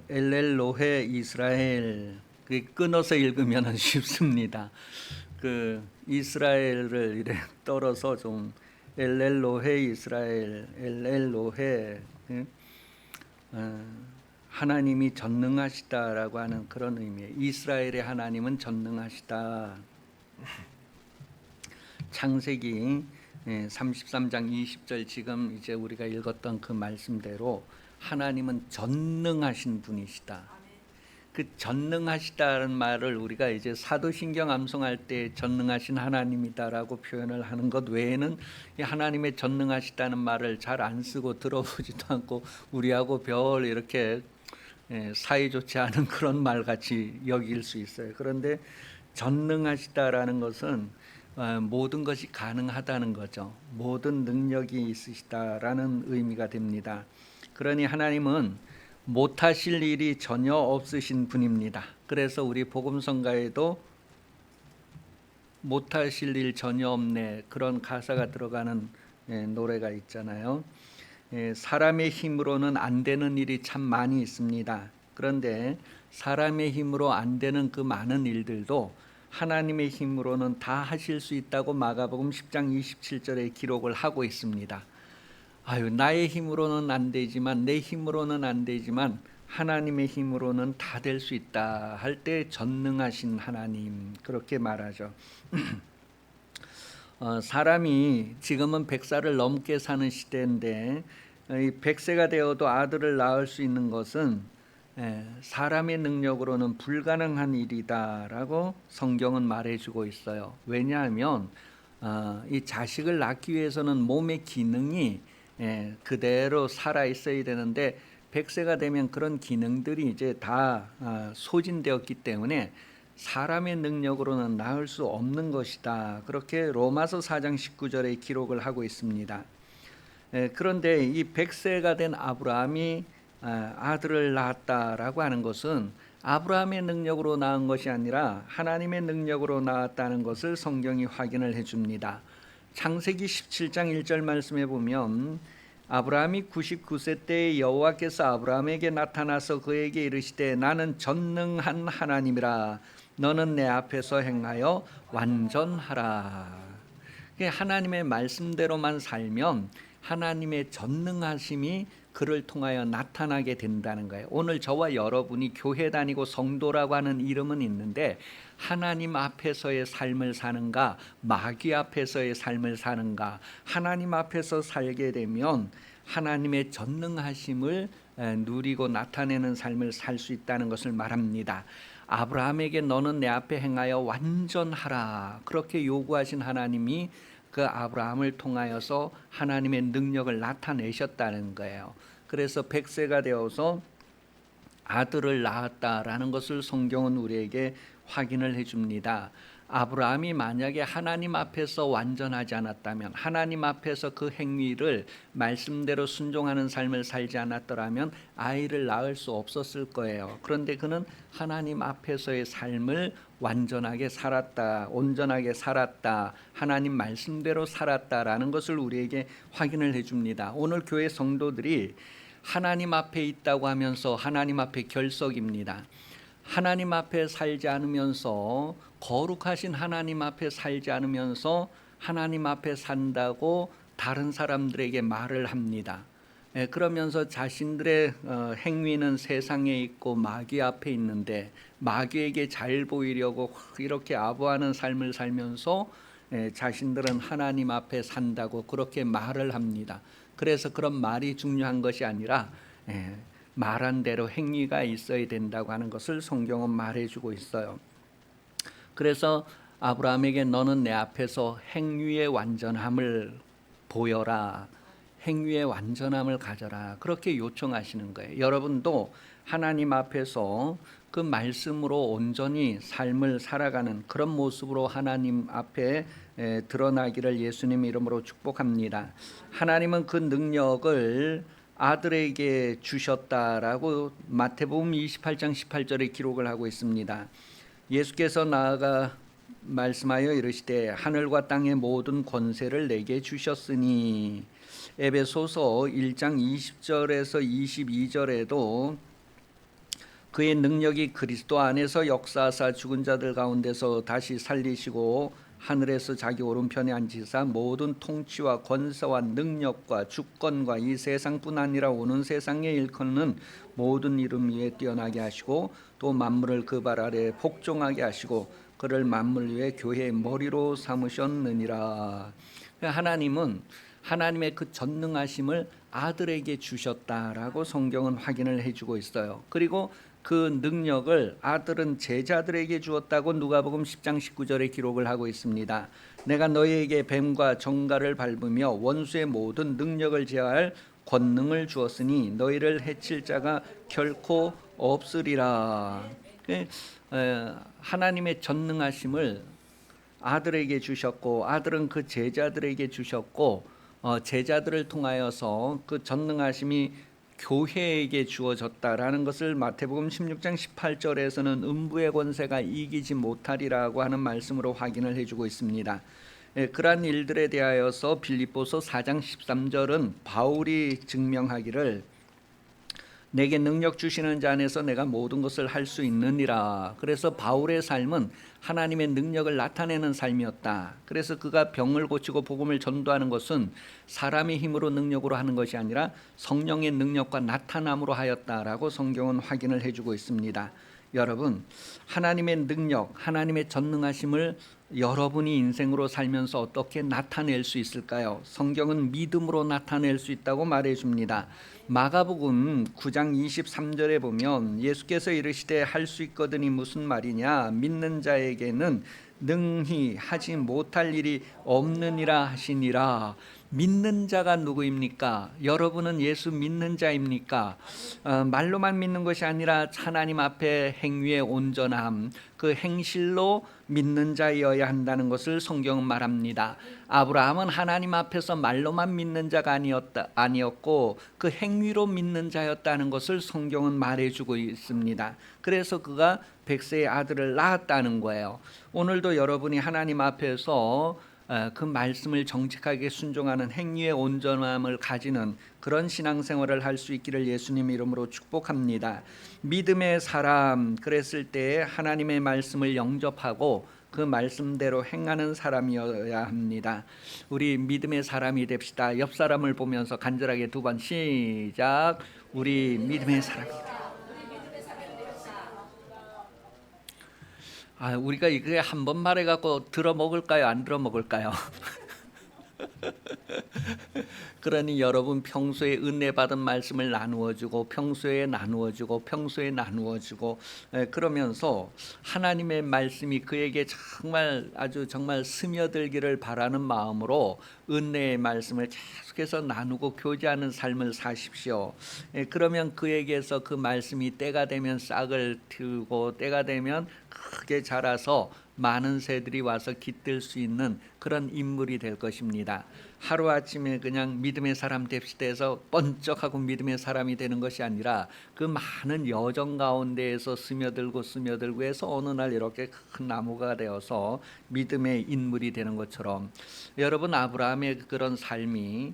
엘렐로헤 이스라엘 끊어서 읽으면 쉽습니다. 그 이스라엘을 이래 떨어서 좀 엘렐로헤 이스라엘 엘렐로헤 하나님이 전능하시다라고 하는 그런 의미예요. 이스라엘의 하나님은 전능하시다. 창세기 33장 20절 지금 이제 우리가 읽었던 그 말씀대로 하나님은 전능하신 분이시다. 그 전능하시다는 말을 우리가 이제 사도신경 암송할 때 전능하신 하나님이다라고 표현을 하는 것 외에는 이 하나님의 전능하시다는 말을 잘 안 쓰고 들어보지도 않고 우리하고 별 이렇게 사이 좋지 않은 그런 말 같이 여길 수 있어요. 그런데 전능하시다라는 것은 모든 것이 가능하다는 거죠. 모든 능력이 있으시다라는 의미가 됩니다. 그러니 하나님은 못하실 일이 전혀 없으신 분입니다. 그래서 우리 복음성가에도 못하실 일 전혀 없네 그런 가사가 들어가는 노래가 있잖아요. 사람의 힘으로는 안 되는 일이 참 많이 있습니다. 그런데 사람의 힘으로 안 되는 그 많은 일들도 하나님의 힘으로는 다 하실 수 있다고 마가복음 10장 27절에 기록을 하고 있습니다. 나의 힘으로는 안 되지만 내 힘으로는 안 되지만 하나님의 힘으로는 다 될 수 있다 할 때 전능하신 하나님 그렇게 말하죠. 사람이 지금은 100살을 넘게 사는 시대인데 이 100세가 되어도 아들을 낳을 수 있는 것은 사람의 능력으로는 불가능한 일이다라고 성경은 말해주고 있어요. 왜냐하면 이 자식을 낳기 위해서는 몸의 기능이 그대로 살아 있어야 되는데 100세가 되면 그런 기능들이 이제 다 소진되었기 때문에 사람의 능력으로는 낳을 수 없는 것이다. 그렇게 로마서 4장 19절에 기록을 하고 있습니다. 그런데 이 100세가 된 아브라함이 아들을 낳았다라고 하는 것은 아브라함의 능력으로 낳은 것이 아니라 하나님의 능력으로 낳았다는 것을 성경이 확인을 해줍니다. 창세기 17장 1절 말씀에 보면 아브라함이 99세 때에 여호와께서 아브라함에게 나타나서 그에게 이르시되 나는 전능한 하나님이라 너는 내 앞에서 행하여 완전하라. 하나님의 말씀대로만 살면 하나님의 전능하심이 그를 통하여 나타나게 된다는 거예요. 오늘 저와 여러분이 교회 다니고 성도라고 하는 이름은 있는데 하나님 앞에서의 삶을 사는가 마귀 앞에서의 삶을 사는가 하나님 앞에서 살게 되면 하나님의 전능하심을 누리고 나타내는 삶을 살 수 있다는 것을 말합니다. 아브라함에게 너는 내 앞에 행하여 완전하라 그렇게 요구하신 하나님이 그 아브라함을 통하여서 하나님의 능력을 나타내셨다는 거예요. 그래서 100세가 되어서 아들을 낳았다라는 것을 성경은 우리에게 확인을 해줍니다. 아브라함이 만약에 하나님 앞에서 완전하지 않았다면 하나님 앞에서 그 행위를 말씀대로 순종하는 삶을 살지 않았더라면 아이를 낳을 수 없었을 거예요. 그런데 그는 하나님 앞에서의 삶을 완전하게 살았다, 온전하게 살았다, 하나님 말씀대로 살았다라는 것을 우리에게 확인을 해줍니다. 오늘 교회 성도들이 하나님 앞에 있다고 하면서 하나님 앞에 결석입니다. 하나님 앞에 살지 않으면서 거룩하신 하나님 앞에 살지 않으면서 하나님 앞에 산다고 다른 사람들에게 말을 합니다. 그러면서 자신들의 행위는 세상에 있고 마귀 앞에 있는데 마귀에게 잘 보이려고 이렇게 아부하는 삶을 살면서 자신들은 하나님 앞에 산다고 그렇게 말을 합니다. 그래서 그런 말이 중요한 것이 아니라 말한 대로 행위가 있어야 된다고 하는 것을 성경은 말해주고 있어요. 그래서 아브라함에게 너는 내 앞에서 행위의 완전함을 보여라. 행위의 완전함을 가져라. 그렇게 요청하시는 거예요. 여러분도 하나님 앞에서 그 말씀으로 온전히 삶을 살아가는 그런 모습으로 하나님 앞에 드러나기를 예수님 이름으로 축복합니다. 하나님은 그 능력을 아들에게 주셨다라고 마태복음 28장 18절에 기록을 하고 있습니다. 예수께서 나아가 말씀하여 이르시되 하늘과 땅의 모든 권세를 내게 주셨으니 에베소서 1장 20절에서 22절에도 그의 능력이 그리스도 안에서 역사하사 죽은 자들 가운데서 다시 살리시고 하늘에서 자기 오른편에 앉히사 모든 통치와 권세와 능력과 주권과 이 세상뿐 아니라 오는 세상의 일컫는 모든 이름 위에 뛰어나게 하시고 또 만물을 그 발 아래 복종하게 하시고 그를 만물 위에 교회의 머리로 삼으셨느니라. 하나님은 하나님의 그 전능하심을 아들에게 주셨다라고 성경은 확인을 해주고 있어요. 그리고 그 능력을 아들은 제자들에게 주었다고 누가복음 10장 19절에 기록을 하고 있습니다. 내가 너희에게 뱀과 정갈을 밟으며 원수의 모든 능력을 제어할 권능을 주었으니 너희를 해칠 자가 결코 없으리라. 하나님의 전능하심을 아들에게 주셨고 아들은 그 제자들에게 주셨고 제자들을 통하여서 그 전능하심이 교회에게 주어졌다라는 것을 마태복음 16장 18절에서는 음부의 권세가 이기지 못하리라고 하는 말씀으로 확인을 해주고 있습니다. 그러한 일들에 대하여서 빌립보서 4장 13절은 바울이 증명하기를 내게 능력 주시는 자 안에서 내가 모든 것을 할 수 있느니라. 그래서 바울의 삶은 하나님의 능력을 나타내는 삶이었다. 그래서 그가 병을 고치고 복음을 전도하는 것은 사람의 힘으로 능력으로 하는 것이 아니라 성령의 능력과 나타남으로 하였다라고 성경은 확인을 해주고 있습니다. 여러분, 하나님의 능력, 하나님의 전능하심을 여러분이 인생으로 살면서 어떻게 나타낼 수 있을까요? 성경은 믿음으로 나타낼 수 있다고 말해줍니다. 마가복음 9장 23절에 보면 예수께서 이르시되 할 수 있거든이 무슨 말이냐, 믿는 자에게는 능히 하지 못할 일이 없느니라 하시니라. 믿는 자가 누구입니까? 여러분은 예수 믿는 자입니까? 말로만 믿는 것이 아니라 하나님 앞에 행위의 온전함, 그 행실로 믿는 자여야 한다는 것을 성경은 말합니다. 아브라함은 하나님 앞에서 말로만 믿는 자가 아니었고 그 행위로 믿는 자였다는 것을 성경은 말해주고 있습니다. 그래서 그가 백세의 아들을 낳았다는 거예요. 오늘도 여러분이 하나님 앞에서 그 말씀을 정직하게 순종하는 행위의 온전함을 가지는 그런 신앙생활을 할 수 있기를 예수님 이름으로 축복합니다. 믿음의 사람, 그랬을 때 하나님의 말씀을 영접하고 그 말씀대로 행하는 사람이어야 합니다. 우리 믿음의 사람이 됩시다. 옆 사람을 보면서 간절하게 두 번 시작. 우리 믿음의 사람이다. 우리가 이게 한 번 말해갖고 들어 먹을까요? 안 들어 먹을까요? 그러니 여러분 평소에 은혜 받은 말씀을 나누어주고 평소에 나누어주고 그러면서 하나님의 말씀이 그에게 정말 아주 정말 스며들기를 바라는 마음으로 은혜의 말씀을 계속해서 나누고 교제하는 삶을 사십시오. 그러면 그에게서 그 말씀이 때가 되면 싹을 틔우고 때가 되면 크게 자라서 많은 새들이 와서 깃들 수 있는 그런 인물이 될 것입니다. 하루아침에 그냥 믿음의 사람 됩시다 해서 번쩍하고 믿음의 사람이 되는 것이 아니라 그 많은 여정 가운데에서 스며들고 해서 어느 날 이렇게 큰 나무가 되어서 믿음의 인물이 되는 것처럼 여러분 아브라함의 그런 삶이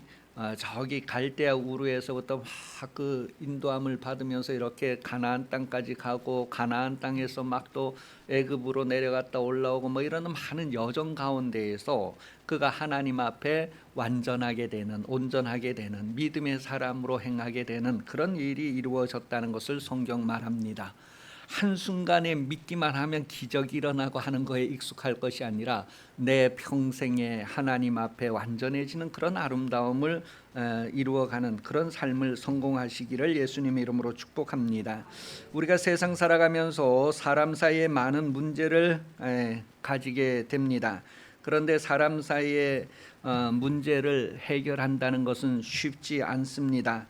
저기 갈대아 우르에서부터 막 그 인도함을 받으면서 이렇게 가나안 땅까지 가고 가나안 땅에서 막 또 애굽으로 내려갔다 올라오고 뭐 이런 많은 여정 가운데에서 그가 하나님 앞에 완전하게 되는 온전하게 되는 믿음의 사람으로 행하게 되는 그런 일이 이루어졌다는 것을 성경 말합니다. 한순간에 믿기만 하면 기적이 일어나고 하는 거에 익숙할 것이 아니라 내 평생에 하나님 앞에 완전해지는 그런 아름다움을 이루어가는 그런 삶을 성공하시기를 예수님의 이름으로 축복합니다. 우리가 세상 살아가면서 사람 사이에 많은 문제를 가지게 됩니다. 그런데 사람 사이의 문제를 해결한다는 것은 쉽지 않습니다.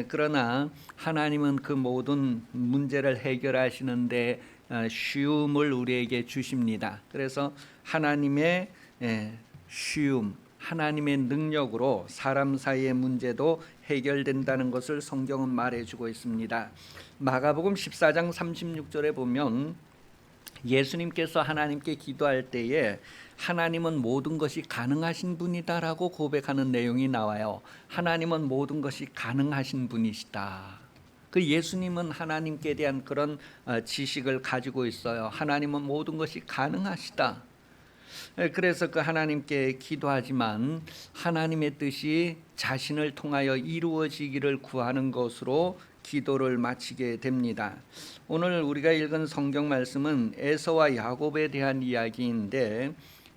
그러나 하나님은 그 모든 문제를 해결하시는데 쉬움을 우리에게 주십니다. 그래서 하나님의 쉬움, 하나님의 능력으로 사람 사이의 문제도 해결된다는 것을 성경은 말해주고 있습니다. 마가복음 14장 36절에 보면 예수님께서 하나님께 기도할 때에 하나님은 모든 것이 가능하신 분이다라고 고백하는 내용이 나와요. 하나님은 모든 것이 가능하신 분이시다. 그 예수님은 하나님께 대한 그런 지식을 가지고 있어요. 하나님은 모든 것이 가능하시다. 그래서 그 하나님께 기도하지만 하나님의 뜻이 자신을 통하여 이루어지기를 구하는 것으로 기도를 마치게 됩니다. 오늘 우리가 읽은 성경 말씀은 에서와 야곱에 대한 이야기인데,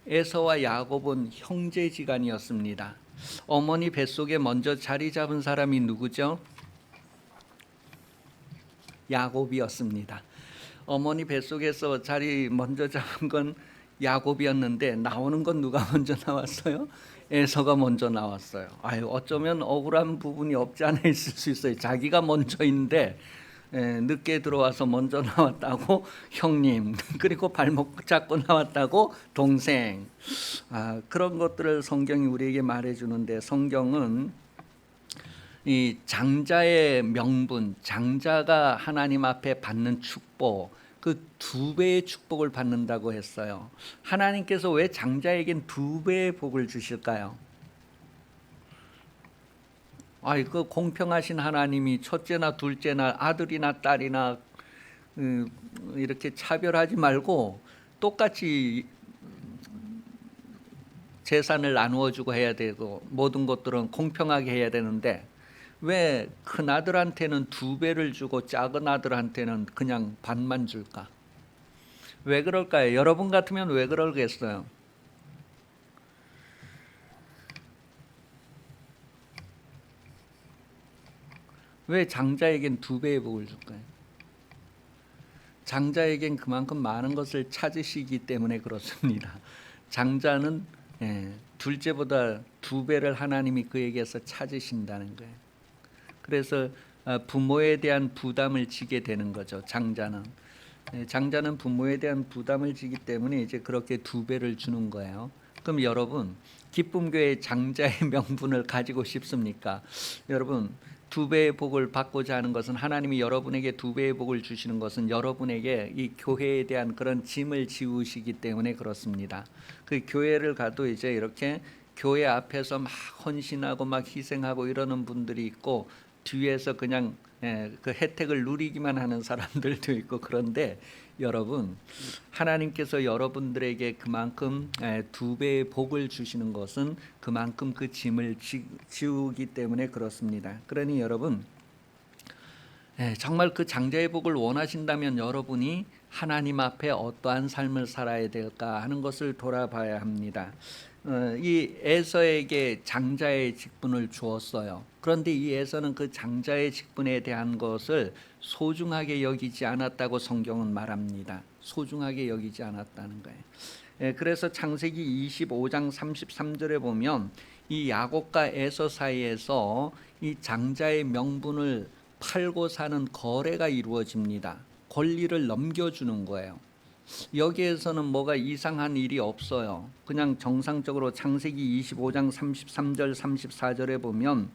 에서와 야곱은 형제지간이었습니다. 어머니 뱃속에 먼저 자리 잡은 사람이 누구죠? 야곱이었습니다. 어머니 뱃속에서 자리 먼저 잡은 건 야곱이었는데, 나오는 건 누가 먼저 나왔어요? 에서가 먼저 나왔어요. 어쩌면 억울한 부분이 없지 않아 있을 수 있어요. 자기가 먼저인데 늦게 들어와서 먼저 나왔다고 형님, 그리고 발목 잡고 나왔다고 동생. 그런 것들을 성경이 우리에게 말해주는데, 성경은 이 장자의 명분, 장자가 하나님 앞에 받는 축복, 그 2배의 축복을 받는다고 했어요. 하나님께서 왜 장자에겐 2배의 복을 주실까요? 그 공평하신 하나님이 첫째나 둘째나 아들이나 딸이나 이렇게 차별하지 말고 똑같이 재산을 나누어 주고 해야 되고, 모든 것들은 공평하게 해야 되는데 왜 큰 아들한테는 2배를 주고 작은 아들한테는 그냥 반만 줄까? 왜 그럴까요? 여러분 같으면 왜 그러겠어요? 왜 장자에겐 2배의 복을 줄까요? 장자에겐 그만큼 많은 것을 찾으시기 때문에 그렇습니다. 장자는 둘째보다 2배를 하나님이 그에게서 찾으신다는 거예요. 그래서 부모에 대한 부담을 지게 되는 거죠. 장자는 부모에 대한 부담을 지기 때문에 이제 그렇게 2배를 주는 거예요. 그럼 여러분, 기쁨교회 장자의 명분을 가지고 싶습니까? 여러분, 2배의 복을 받고자 하는 것은, 하나님이 여러분에게 2배의 복을 주시는 것은 여러분에게 이 교회에 대한 그런 짐을 지우시기 때문에 그렇습니다. 그 교회를 가도 이제 이렇게 교회 앞에서 막 헌신하고 막 희생하고 이러는 분들이 있고, 뒤에서 그냥 그 혜택을 누리기만 하는 사람들도 있고, 그런데 여러분, 하나님께서 여러분들에게 그만큼 2배의 복을 주시는 것은 그만큼 그 짐을 지우기 때문에 그렇습니다. 그러니 여러분, 정말 그 장자의 복을 원하신다면 여러분이 하나님 앞에 어떠한 삶을 살아야 될까 하는 것을 돌아봐야 합니다. 이 에서에게 장자의 직분을 주었어요. 그런데 이 에서는 그 장자의 직분에 대한 것을 소중하게 여기지 않았다고 성경은 말합니다. 소중하게 여기지 않았다는 거예요. 그래서 창세기 25장 33절에 보면 이 야곱과 에서 사이에서 이 장자의 명분을 팔고 사는 거래가 이루어집니다. 권리를 넘겨주는 거예요. 여기에서는 뭐가 이상한 일이 없어요. 그냥 정상적으로 창세기 25장 33절 34절에 보면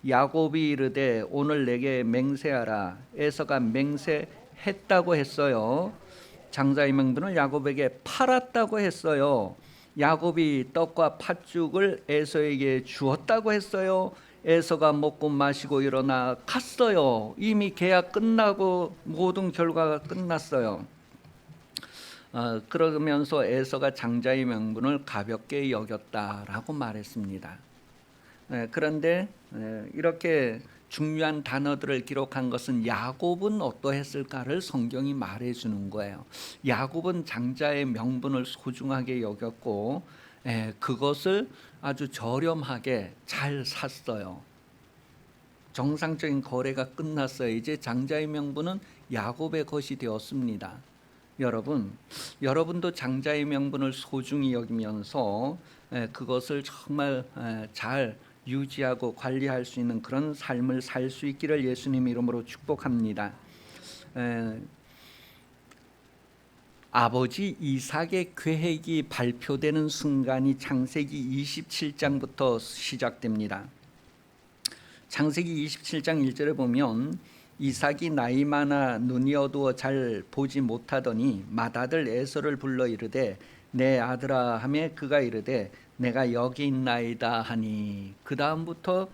야곱이 이르되 오늘 내게 맹세하라. 에서가 맹세했다고 했어요. 장자의 명분을 야곱에게 팔았다고 했어요. 야곱이 떡과 팥죽을 에서에게 주었다고 했어요. 에서가 먹고 마시고 일어나 갔어요. 이미 계약 끝나고 모든 결과가 끝났어요. 그러면서 에서가 장자의 명분을 가볍게 여겼다라고 말했습니다. 그런데 이렇게 중요한 단어들을 기록한 것은 야곱은 어떠했을까를 성경이 말해주는 거예요. 야곱은 장자의 명분을 소중하게 여겼고 그것을 아주 저렴하게 잘 샀어요. 정상적인 거래가 끝났어요. 이제 장자의 명분은 야곱의 것이 되었습니다. 여러분도 장자의 명분을 소중히 여기면서 그것을 정말 잘 유지하고 관리할 수 있는 그런 삶을 살 수 있기를 예수님 이름으로 축복합니다. 아버지 이삭의 계획이 발표되는 순간이 창세기 27장부터 시작됩니다. 창세기 27장 1절에 보면 이삭이 나이 많아 눈이 어두워 잘 보지 못하더니 맏아들 에서를 불러 이르되 내 아들아 하매 그가 이르되 내가 여기 있나이다 하니, 그 다음부터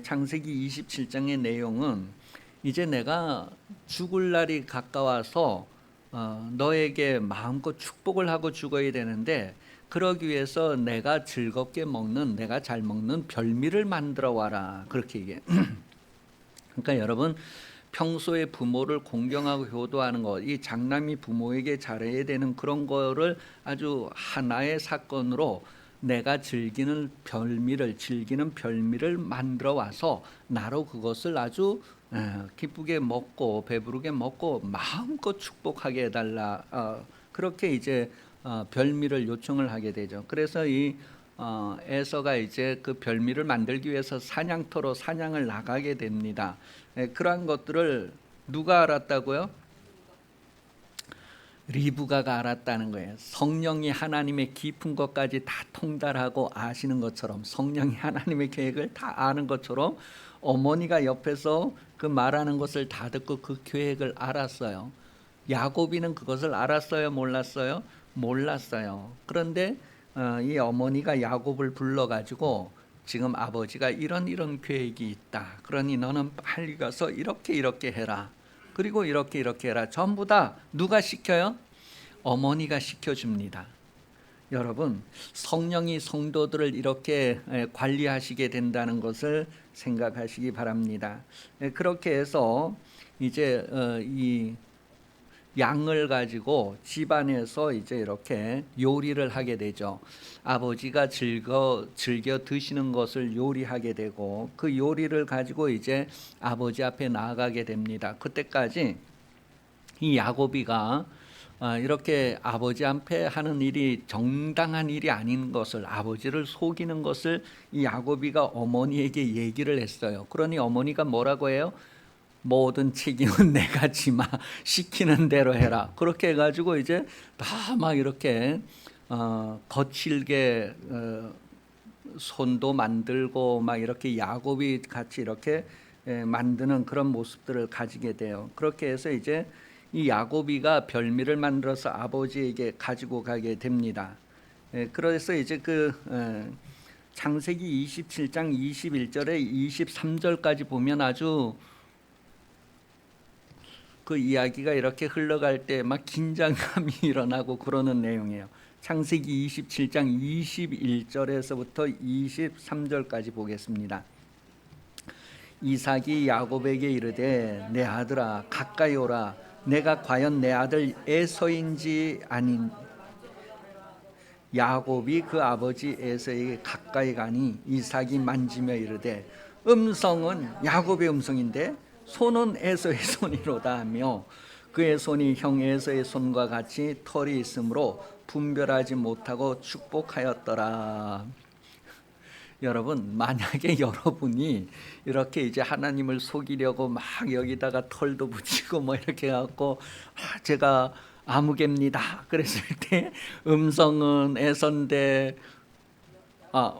창세기 27장의 내용은 이제 내가 죽을 날이 가까워서 너에게 마음껏 축복을 하고 죽어야 되는데 그러기 위해서 내가 즐겁게 먹는, 내가 잘 먹는 별미를 만들어 와라. 그렇게 얘기해. 그러니까 여러분, 평소에 부모를 공경하고 효도하는 것, 이 장남이 부모에게 잘해야 되는 그런 거를 아주 하나의 사건으로 내가 즐기는 별미를 만들어 와서 나로 그것을 아주 기쁘게 먹고 배부르게 먹고 마음껏 축복하게 해달라. 그렇게 이제 별미를 요청을 하게 되죠. 그래서 이 에서가 이제 그 별미를 만들기 위해서 사냥터로 사냥을 나가게 됩니다. 그러한 것들을 누가 알았다고요? 리브가가 알았다는 거예요. 성령이 하나님의 깊은 것까지 다 통달하고 아시는 것처럼, 성령이 하나님의 계획을 다 아는 것처럼 어머니가 옆에서 그 말하는 것을 다 듣고 그 계획을 알았어요. 야곱이는 그것을 알았어요, 몰랐어요? 몰랐어요. 그런데 이 어머니가 야곱을 불러가지고 지금 아버지가 이런 계획이 있다. 그러니 너는 빨리 가서 이렇게 해라. 그리고 이렇게 해라. 전부 다 누가 시켜요? 어머니가 시켜줍니다. 여러분, 성령이 성도들을 이렇게 관리하시게 된다는 것을 생각하시기 바랍니다. 그렇게 해서 이제 이 양을 가지고 집안에서 이제 이렇게 요리를 하게 되죠. 아버지가 즐겨 드시는 것을 요리하게 되고 그 요리를 가지고 이제 아버지 앞에 나아가게 됩니다. 그때까지 이 야곱이가 이렇게 아버지 앞에 하는 일이 정당한 일이 아닌 것을, 아버지를 속이는 것을 이 야곱이가 어머니에게 얘기를 했어요. 그러니 어머니가 뭐라고 해요? 모든 책임은 내가 지마, 시키는 대로 해라. 그렇게 해가지고 이제 다 막 이렇게 거칠게 손도 만들고 막 이렇게 야곱이 같이 이렇게 만드는 그런 모습들을 가지게 돼요. 그렇게 해서 이제 이 야곱이가 별미를 만들어서 아버지에게 가지고 가게 됩니다. 그래서 이제 그 창세기 27장 21절에 23절까지 보면 아주 그 이야기가 이렇게 흘러갈 때 막 긴장감이 일어나고 그러는 내용이에요. 창세기 27장 21절에서부터 23절까지 보겠습니다. 이삭이 야곱에게 이르되 내 아들아 가까이 오라. 내가 과연 내 아들 에서인지 아닌. 야곱이 그 아버지 에서에게 가까이 가니 이삭이 만지며 이르되 음성은 야곱의 음성인데 손은 에서의 손이로다 하며 그의 손이 형 에서의 손과 같이 털이 있으므로 분별하지 못하고 축복하였더라. 여러분, 만약에 여러분이 이렇게 이제 하나님을 속이려고 막 여기다가 털도 붙이고 뭐 이렇게 해갖고 제가 아무개입니다 그랬을 때 음성은 에서인데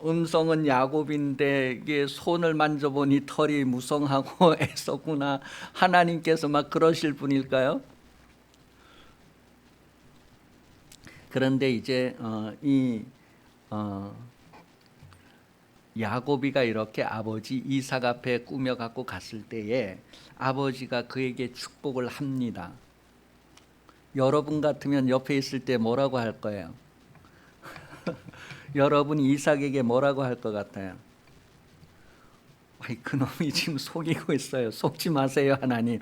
음성은 야곱인데 이게 손을 만져보니 털이 무성하고 에서구나. 하나님께서 막 그러실 분일까요? 그런데 이제 야곱이가 이렇게 아버지 이삭 앞에 꾸며 갖고 갔을 때에 아버지가 그에게 축복을 합니다. 여러분 같으면 옆에 있을 때 뭐라고 할 거예요? 여러분이 이삭에게 뭐라고 할 것 같아요? 그놈이 지금 속이고 있어요. 속지 마세요, 하나님.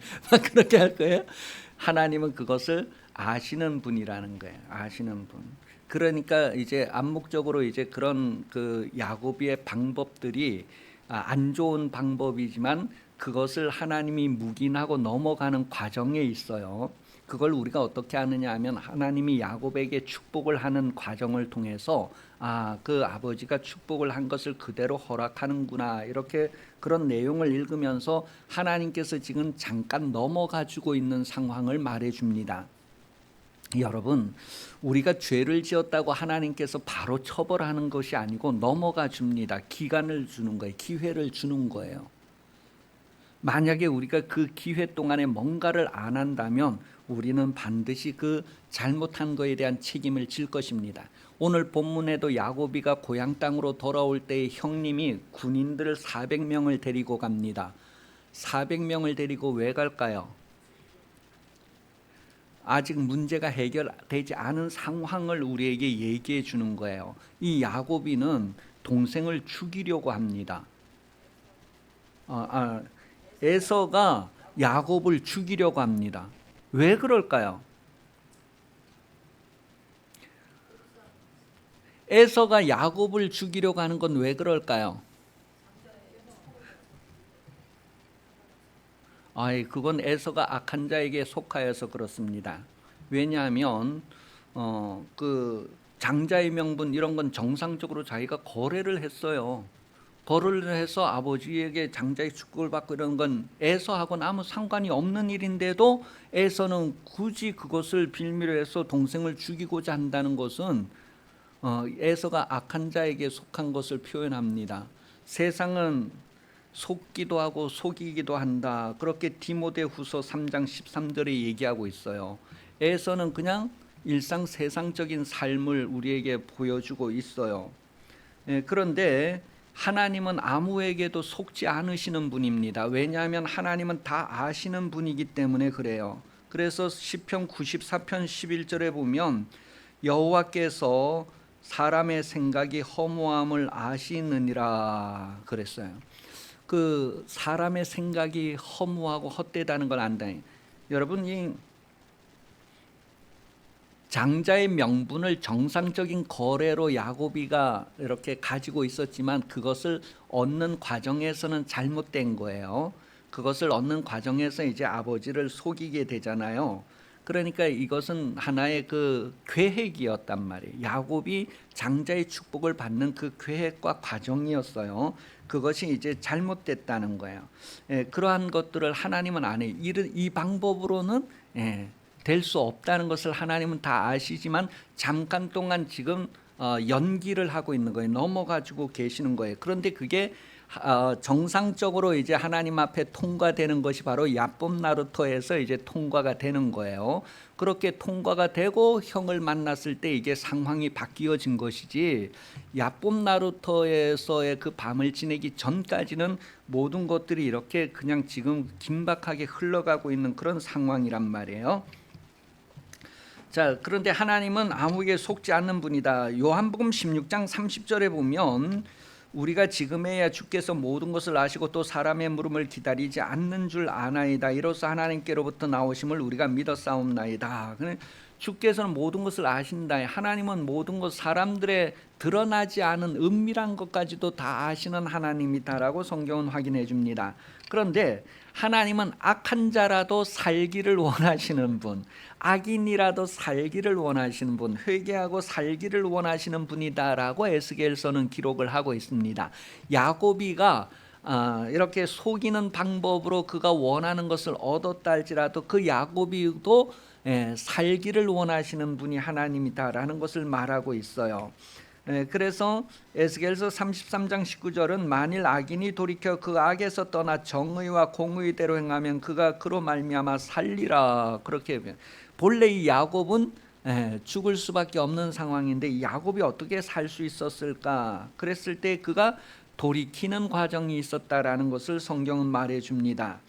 그렇게 할 거예요? 하나님은 그것을 아시는 분이라는 거예요. 아시는 분. 그러니까 이제 암묵적으로 이제 그런 그 야곱의 방법들이 안 좋은 방법이지만 그것을 하나님이 묵인하고 넘어가는 과정에 있어요. 그걸 우리가 어떻게 하느냐 하면 하나님이 야곱에게 축복을 하는 과정을 통해서 그 아버지가 축복을 한 것을 그대로 허락하는구나, 이렇게 그런 내용을 읽으면서 하나님께서 지금 잠깐 넘어가지고 있는 상황을 말해줍니다. 여러분, 우리가 죄를 지었다고 하나님께서 바로 처벌하는 것이 아니고 넘어가 줍니다. 기간을 주는 거예요. 기회를 주는 거예요. 만약에 우리가 그 기회 동안에 뭔가를 안 한다면 우리는 반드시 그 잘못한 것에 대한 책임을 질 것입니다. 오늘 본문에도 야곱이가 고향 땅으로 돌아올 때의 형님이 군인들을 400명을 데리고 갑니다. 400명을 데리고 왜 갈까요? 아직 문제가 해결되지 않은 상황을 우리에게 얘기해 주는 거예요. 이 야곱이는 동생을 죽이려고 합니다. 에서가 야곱을 죽이려고 합니다. 왜 그럴까요? 에서가 야곱을 죽이려고 하는 건 왜 그럴까요? 그건 에서가 악한 자에게 속하여서 그렇습니다. 왜냐하면 그 장자의 명분 이런 건 정상적으로 자기가 거래를 했어요. 거래를 해서 아버지에게 장자의 축복을 받고 이런 건 에서하고는 아무 상관이 없는 일인데도 에서는 굳이 그것을 빌미로 해서 동생을 죽이고자 한다는 것은 에서가 악한 자에게 속한 것을 표현합니다. 세상은 속기도 하고 속이기도 한다. 그렇게 디모데후서 3장 13절에 얘기하고 있어요. 에서는 그냥 일상 세상적인 삶을 우리에게 보여주고 있어요. 그런데 하나님은 아무에게도 속지 않으시는 분입니다. 왜냐하면 하나님은 다 아시는 분이기 때문에 그래요. 그래서 시편 94편 11절에 보면 여호와께서 사람의 생각이 허무함을 아시느니라 그랬어요. 그 사람의 생각이 허무하고 헛되다는 걸 안다. 여러분, 이 장자의 명분을 정상적인 거래로 야곱이가 이렇게 가지고 있었지만 그것을 얻는 과정에서는 잘못된 거예요. 그것을 얻는 과정에서 이제 아버지를 속이게 되잖아요. 그러니까 이것은 하나의 그 계획이었단 말이에요. 야곱이 장자의 축복을 받는 그 계획과 과정이었어요. 그것이 이제 잘못됐다는 거예요. 그러한 것들을 하나님은 안 해요. 이 방법으로는 될 수 없다는 것을 하나님은 다 아시지만 잠깐 동안 지금 연기를 하고 있는 거예요. 넘어가지고 계시는 거예요. 그런데 그게 정상적으로 이제 하나님 앞에 통과되는 것이 바로 야법 나루터에서 이제 통과가 되는 거예요. 그렇게 통과가 되고 형을 만났을 때 이게 상황이 바뀌어진 것이지, 야법 나루터에서의 그 밤을 지내기 전까지는 모든 것들이 이렇게 그냥 지금 긴박하게 흘러가고 있는 그런 상황이란 말이에요. 자, 그런데 하나님은 아무에게 속지 않는 분이다. 요한복음 16장 30절에 보면 우리가 지금에야 주께서 모든 것을 아시고 또 사람의 물음을 기다리지 않는 줄 아나이다. 이로써 하나님께로부터 나오심을 우리가 믿었사옵나이다. 주께서는 모든 것을 아신다. 하나님은 모든 것, 사람들의 드러나지 않은 은밀한 것까지도 다 아시는 하나님이다라고 성경은 확인해 줍니다. 그런데 하나님은 악한 자라도 살기를 원하시는 분, 악인이라도 살기를 원하시는 분, 회개하고 살기를 원하시는 분이다라고 에스겔서는 기록을 하고 있습니다. 야곱이가 이렇게 속이는 방법으로 그가 원하는 것을 얻었다 할지라도 그 야곱이도 살기를 원하시는 분이 하나님이다라는 것을 말하고 있어요. 그래서 에스겔서 33장 19절은 만일 악인이 돌이켜 그 악에서 떠나 정의와 공의대로 행하면 그가 그로 말미암아 살리라. 그렇게 본래 이 야곱은 죽을 수밖에 없는 상황인데 이 야곱이 어떻게 살 수 있었을까? 그랬을 때 그가 돌이키는 과정이 있었다라는 것을 성경은 말해줍니다.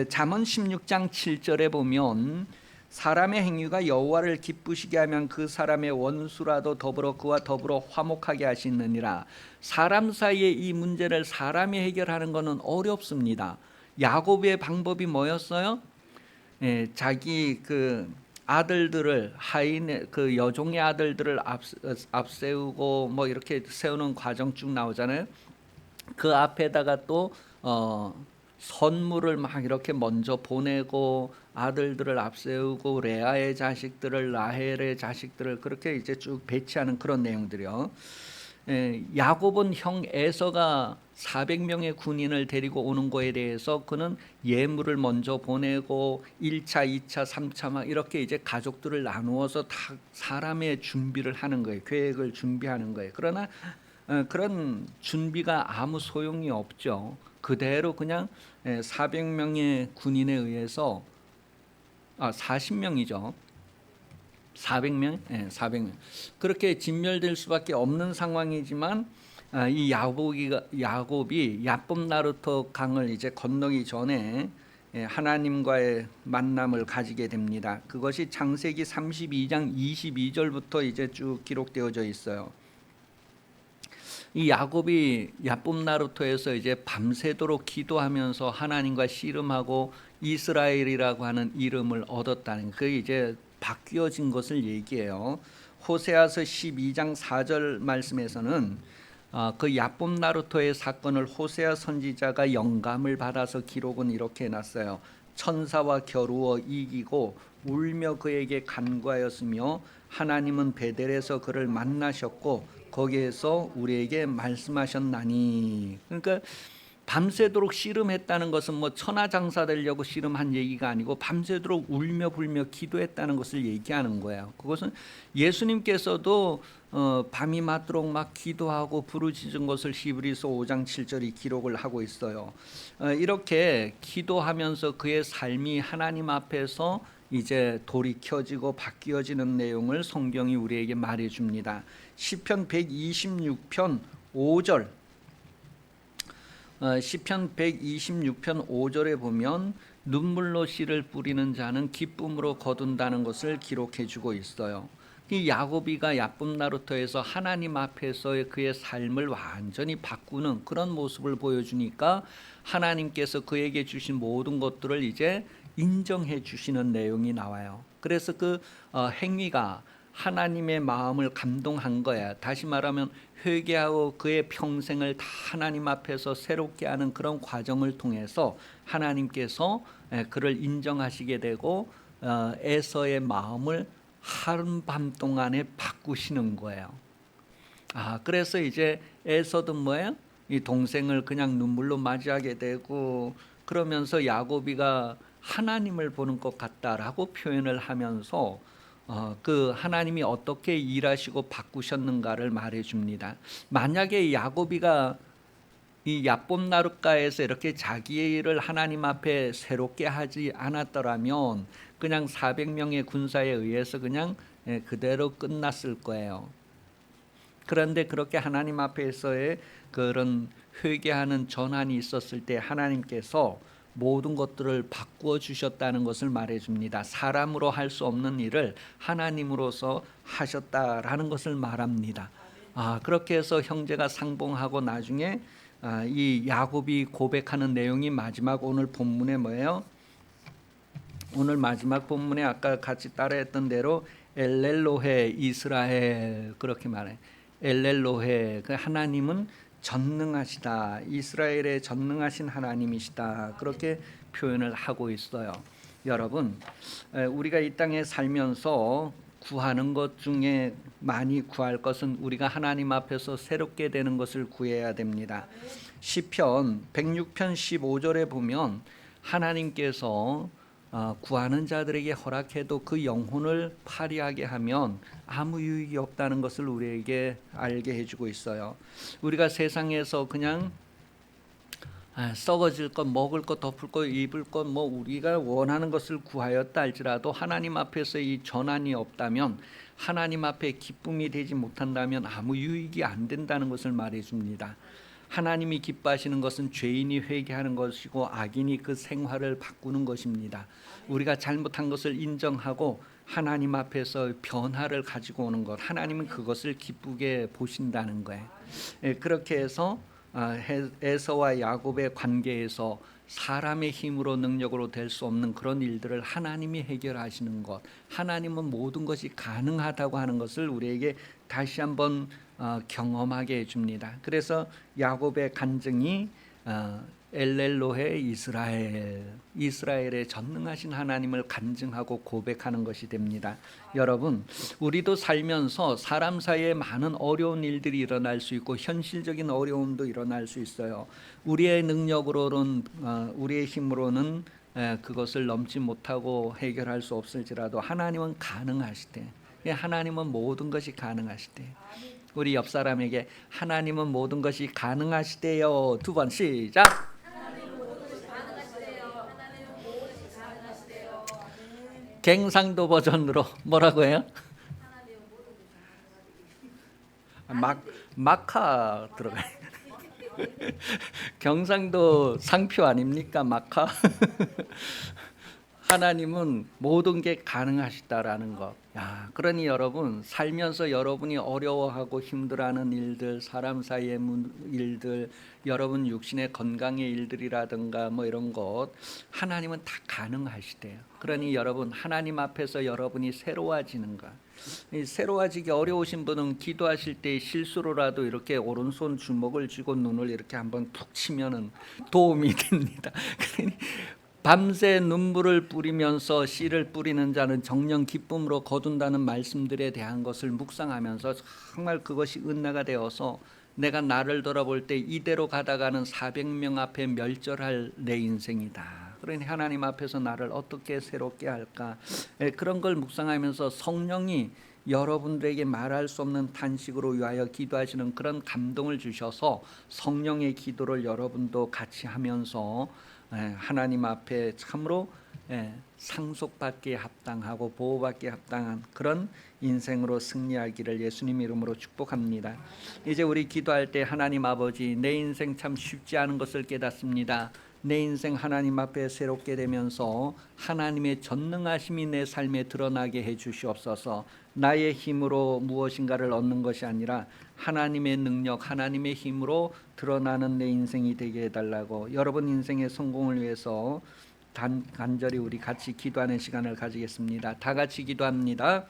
잠언 16장 7절에 보면 사람의 행위가 여호와를 기쁘시게 하면 그 사람의 원수라도 더불어 그와 더불어 화목하게 하시느니라. 사람 사이의 이 문제를 사람이 해결하는 것은 어렵습니다. 야곱의 방법이 뭐였어요? 자기 그 아들들을 하인 그 여종의 아들들을 앞세우고 뭐 이렇게 세우는 과정 쭉 나오잖아요. 그 앞에다가 또 선물을 막 이렇게 먼저 보내고 아들들을 앞세우고 레아의 자식들을 라헬의 자식들을 그렇게 이제 쭉 배치하는 그런 내용들이요. 야곱은 형 에서가 400명의 군인을 데리고 오는 거에 대해서 그는 예물을 먼저 보내고 1차, 2차, 3차 막 이렇게 이제 가족들을 나누어서 다 사람의 준비를 하는 거예요. 계획을 준비하는 거예요. 그러나 그런 준비가 아무 소용이 없죠. 그대로 그냥 400명의 군인에 의해서 40명이죠. 400명, 400명 그렇게 진멸될 수밖에 없는 상황이지만 이 야곱이 야봇 나루토 강을 이제 건너기 전에 하나님과의 만남을 가지게 됩니다. 그것이 창세기 32장 22절부터 이제 쭉 기록되어져 있어요. 이 야곱이 야봇 나루토에서 이제 밤새도록 기도하면서 하나님과 씨름하고 이스라엘이라고 하는 이름을 얻었다는, 그 이제 바뀌어진 것을 얘기해요. 호세아서 12장 4절 말씀에서는 그 야봇 나루토의 사건을 호세아 선지자가 영감을 받아서 기록은 이렇게 해놨어요. 천사와 겨루어 이기고 울며 그에게 간구하였으며 하나님은 베델에서 그를 만나셨고 거기에서 우리에게 말씀하셨나니. 그러니까 밤새도록 씨름했다는 것은 뭐 천하장사 되려고 씨름한 얘기가 아니고 밤새도록 울며 불며 기도했다는 것을 얘기하는 거예요. 그것은 예수님께서도 밤이 맞도록 막 기도하고 부르짖은 것을 히브리서 5장 7절이 기록을 하고 있어요. 이렇게 기도하면서 그의 삶이 하나님 앞에서 이제 돌이켜지고 바뀌어지는 내용을 성경이 우리에게 말해줍니다. 시편 126편 5절, 시편 126편 5절에 보면 눈물로 씨를 뿌리는 자는 기쁨으로 거둔다는 것을 기록해 주고 있어요. 이 야곱이가 야봇 나루토에서 하나님 앞에서의 그의 삶을 완전히 바꾸는 그런 모습을 보여주니까 하나님께서 그에게 주신 모든 것들을 이제 인정해 주시는 내용이 나와요. 그래서 그 행위가 하나님의 마음을 감동한 거야. 다시 말하면 회개하고 그의 평생을 다 하나님 앞에서 새롭게 하는 그런 과정을 통해서 하나님께서 그를 인정하시게 되고 에서의 마음을 하룻밤 동안에 바꾸시는 거예요. 그래서 이제 에서도 뭐예요? 이 동생을 그냥 눈물로 맞이하게 되고, 그러면서 야곱이가 하나님을 보는 것 같다라고 표현을 하면서 그 하나님이 어떻게 일하시고 바꾸셨는가를 말해줍니다. 만약에 야곱이가 이 야봇 나룻가에서 이렇게 자기의 일을 하나님 앞에 새롭게 하지 않았더라면 그냥 400명의 군사에 의해서 그냥 그대로 끝났을 거예요. 그런데 그렇게 하나님 앞에서의 그런 회개하는 전환이 있었을 때 하나님께서 모든 것들을 바꾸어 주셨다는 것을 말해줍니다. 사람으로 할 수 없는 일을 하나님으로서 하셨다라는 것을 말합니다. 그렇게 해서 형제가 상봉하고 나중에 이 야곱이 고백하는 내용이 마지막 오늘 본문에 뭐예요? 오늘 마지막 본문에 아까 같이 따라했던 대로 엘렐로헤 이스라엘, 그렇게 말해. 엘렐로헤, 그 하나님은 전능하시다, 이스라엘의 전능하신 하나님이시다, 그렇게 표현을 하고 있어요. 여러분, 우리가 이 땅에 살면서 구하는 것 중에 많이 구할 것은 우리가 하나님 앞에서 새롭게 되는 것을 구해야 됩니다. 시편 106편 15절에 보면 하나님께서 구하는 자들에게 허락해도 그 영혼을 파리하게 하면 아무 유익이 없다는 것을 우리에게 알게 해주고 있어요. 우리가 세상에서 그냥 썩어질 것, 먹을 것, 덮을 것, 입을 것, 뭐 우리가 원하는 것을 구하였다 할지라도 하나님 앞에서 이 전환이 없다면, 하나님 앞에 기쁨이 되지 못한다면 아무 유익이 안 된다는 것을 말해줍니다. 하나님이 기뻐하시는 것은 죄인이 회개하는 것이고 악인이 그 생활을 바꾸는 것입니다. 우리가 잘못한 것을 인정하고 하나님 앞에서 변화를 가지고 오는 것, 하나님은 그것을 기쁘게 보신다는 거예요. 그렇게 해서 에서와 야곱의 관계에서 사람의 힘으로 능력으로 될 수 없는 그런 일들을 하나님이 해결하시는 것, 하나님은 모든 것이 가능하다고 하는 것을 우리에게 다시 한번 경험하게 해줍니다. 그래서 야곱의 간증이 엘렐로헤 이스라엘, 이스라엘의 전능하신 하나님을 간증하고 고백하는 것이 됩니다. 여러분, 우리도 살면서 사람 사이에 많은 어려운 일들이 일어날 수 있고 현실적인 어려움도 일어날 수 있어요. 우리의 능력으로는 우리의 힘으로는 그것을 넘지 못하고 해결할 수 없을지라도 하나님은 가능하시대. 하나님은 모든 것이 가능하시대. 우리 옆 사람에게 하나님은 모든 것이 가능하시대요. 두 번 시작. 갱상도 버전으로 뭐라고 해요? 마카 들어가요. 경상도 상표 아닙니까? 마카. 하나님은 모든 게 가능하시다라는 것. 야, 그러니 여러분 살면서 여러분이 어려워하고 힘들어하는 일들, 사람 사이의 일들, 여러분 육신의 건강의 일들이라든가 뭐 이런 것 하나님은 다 가능하시대요. 그러니 여러분 하나님 앞에서 여러분이 새로워지는 것. 이 새로워지기 어려우신 분은 기도하실 때 실수로라도 이렇게 오른손 주먹을 쥐고 눈을 이렇게 한번 툭 치면은 도움이 됩니다. 그러니 밤새 눈물을 뿌리면서 씨를 뿌리는 자는 정령 기쁨으로 거둔다는 말씀들에 대한 것을 묵상하면서 정말 그것이 은혜가 되어서 내가 나를 돌아볼 때 이대로 가다가는 400명 앞에 멸절할 내 인생이다. 그러니 하나님 앞에서 나를 어떻게 새롭게 할까? 그런 걸 묵상하면서 성령이 여러분들에게 말할 수 없는 탄식으로 위하여 기도하시는 그런 감동을 주셔서 성령의 기도를 여러분도 같이 하면서 하나님 앞에 참으로 상속받기에 합당하고 보호받기에 합당한 그런 인생으로 승리하기를 예수님 이름으로 축복합니다. 이제 우리 기도할 때 하나님 아버지, 내 인생 참 쉽지 않은 것을 깨닫습니다. 내 인생 하나님 앞에 새롭게 되면서 하나님의 전능하심이 내 삶에 드러나게 해 주시옵소서. 나의 힘으로 무엇인가를 얻는 것이 아니라 하나님의 능력, 하나님의 힘으로 드러나는 내 인생이 되게 해달라고, 여러분 인생의 성공을 위해서 간절히 우리 같이 기도하는 시간을 가지겠습니다. 다 같이 기도합니다.